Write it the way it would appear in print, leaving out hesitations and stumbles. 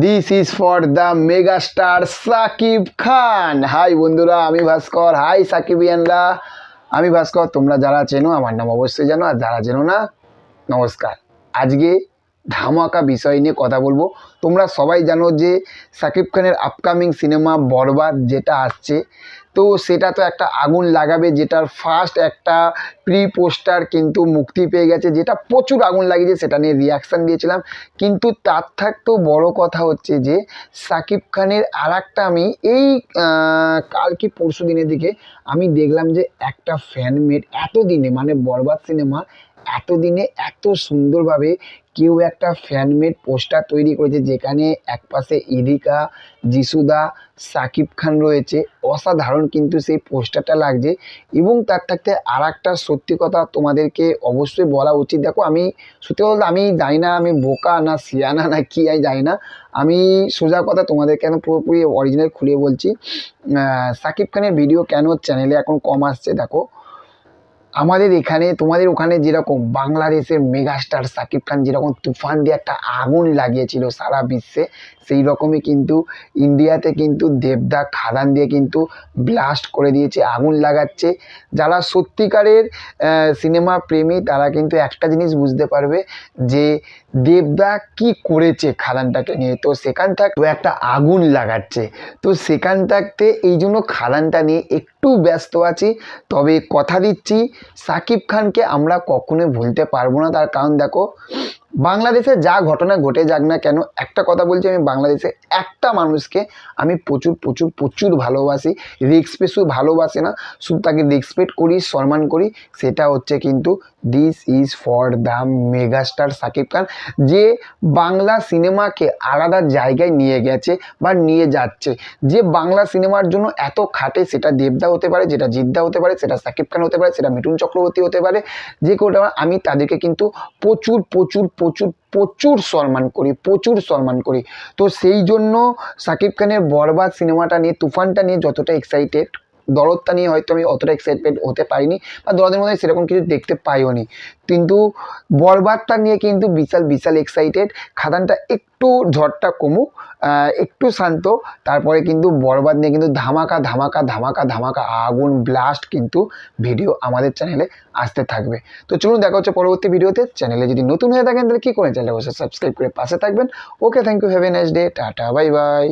This is for the mega star Shakib Khan. Hi বন্ধুরা, আমি ভাস্কর। High সাকিবিয়ানরা, আমি ভাস্কর। তোমরা যারা চেনো আমার নাম অবশ্যই জানো, আর যারা চেনো না নমস্কার। আজকে ধামাকা বিষয় নিয়ে কথা বলবো। তোমরা সবাই জানো যে সাকিব খানের আপকামিং সিনেমা বরবাদ যেটা আসছে, তো সেটা তো একটা আগুন লাগাবে, যেটার ফার্স্ট একটা প্রি পোস্টার কিন্তু মুক্তি পেয়ে গেছে, যেটা প্রচুর আগুন লাগিয়েছে। সেটা নিয়ে রিয়াকশান দিয়েছিলাম, কিন্তু তার থাকতেও বড় কথা হচ্ছে যে সাকিব খানের আর একটা আমি এই কাল কি পরশু দিনের দিকে আমি দেখলাম যে একটা ফ্যানমেড এতদিনে, মানে বরবাদ সিনেমা এতদিনে এত সুন্দরভাবে কেউ একটা ফ্যানমেড পোস্টার তৈরি করেছে, যেখানে একপাশে ইদিকা, যিশুদা, সাকিব খান রয়েছে। অসাধারণ কিন্তু সেই পোস্টারটা লাগছে। এবং তার থাকতে আর একটা সত্যি কথা তোমাদেরকে অবশ্যই বলা উচিত। দেখো, আমি সত্যি বলতে আমি জানি না আমি বোকা না সিয়ানা না কি আমি জানি না। আমি সোজা কথা তোমাদেরকে এখন পুরোপুরি অরিজিনাল খুলে বলছি। সাকিব খানের ভিডিও কেন চ্যানেলে এখন কম আসছে, দেখো আমাদের এখানে তোমাদের ওখানে যেরকম বাংলাদেশের মেগাস্টার সাকিব খান যেরকম তুফান দিয়ে একটা আগুন লাগিয়েছিল সারা বিশ্বে, সেই রকমই কিন্তু ইন্ডিয়াতে কিন্তু দেবদা খাদান দিয়ে কিন্তু ব্লাস্ট করে দিয়েছে, আগুন লাগাচ্ছে। যারা সত্যিকারের সিনেমা প্রেমী তারা কিন্তু একটা জিনিস বুঝতে পারবে যে দেবদা কি করেছে খাদানটাকে নিয়ে। তো সেখান থাকতে একটা আগুন লাগাচ্ছে, তো সেখান থাকতে এই জন্য খাদানটা নিয়ে একটু ব্যস্ত আছি। তবে কথা দিচ্ছি সাকিব খানকে আমরা কখনোই ভুলতে পারবো না। তার কারণ দেখো, বাংলাদেশে যা ঘটনা ঘটে যাক না কেন, একটা কথা বলছি, আমি বাংলাদেশে একটা মানুষকে আমি প্রচুর প্রচুর প্রচুর ভালোবাসি। রেসপেক্টও ভালোবাসি না, শুধু তাকে রেসপেক্ট করি, সম্মান করি। সেটা হচ্ছে কিন্তু this is for the megastar Shakib Khan, যে বাংলা সিনেমাকে আলাদা জায়গায় নিয়ে গেছে বা নিয়ে যাচ্ছে। যে বাংলা সিনেমার জন্য এত খাটে, সেটা দেবদা হতে পারে, যেটা জিদ্দা হতে পারে, সেটা সাকিব খান হতে পারে, সেটা মিঠুন চক্রবর্তী হতে পারে, যে কেউ। আমি তাদেরকে কিন্তু প্রচুর প্রচুর প্রচুর প্রচুর সম্মান করি, প্রচুর সম্মান করি। তো সেই জন্য সাকিব খানের বরবাদ সিনেমাটা নিয়ে, তুফানটা নিয়ে যতটা এক্সাইটেড, দরদটা নিয়ে হয়তো আমি অতটা এক্সাইটেড হতে পারিনি, বা দরদের মধ্যে সেরকম কিছু দেখতে পাইও নি, কিন্তু বরবাদটা নিয়ে কিন্তু বিশাল বিশাল এক্সাইটেড। খাদানটা একটু ঝড়টা কমুক, একটু শান্ত, তারপরে কিন্তু বরবাদ নিয়ে কিন্তু ধামাকা ধামাকা ধামাকা ধামাকা আগুন ব্লাস্ট কিন্তু ভিডিও আমাদের চ্যানেলে আসতে থাকবে। তো চলুন দেখা হচ্ছে পরবর্তী ভিডিওতে। চ্যানেলে যদি নতুন হয়ে থাকেন তাহলে কী করেন, চ্যানেলে অবশ্যই সাবস্ক্রাইব করে পাশে থাকবেন। Okay, thank you, have a nice day, tata, bye by.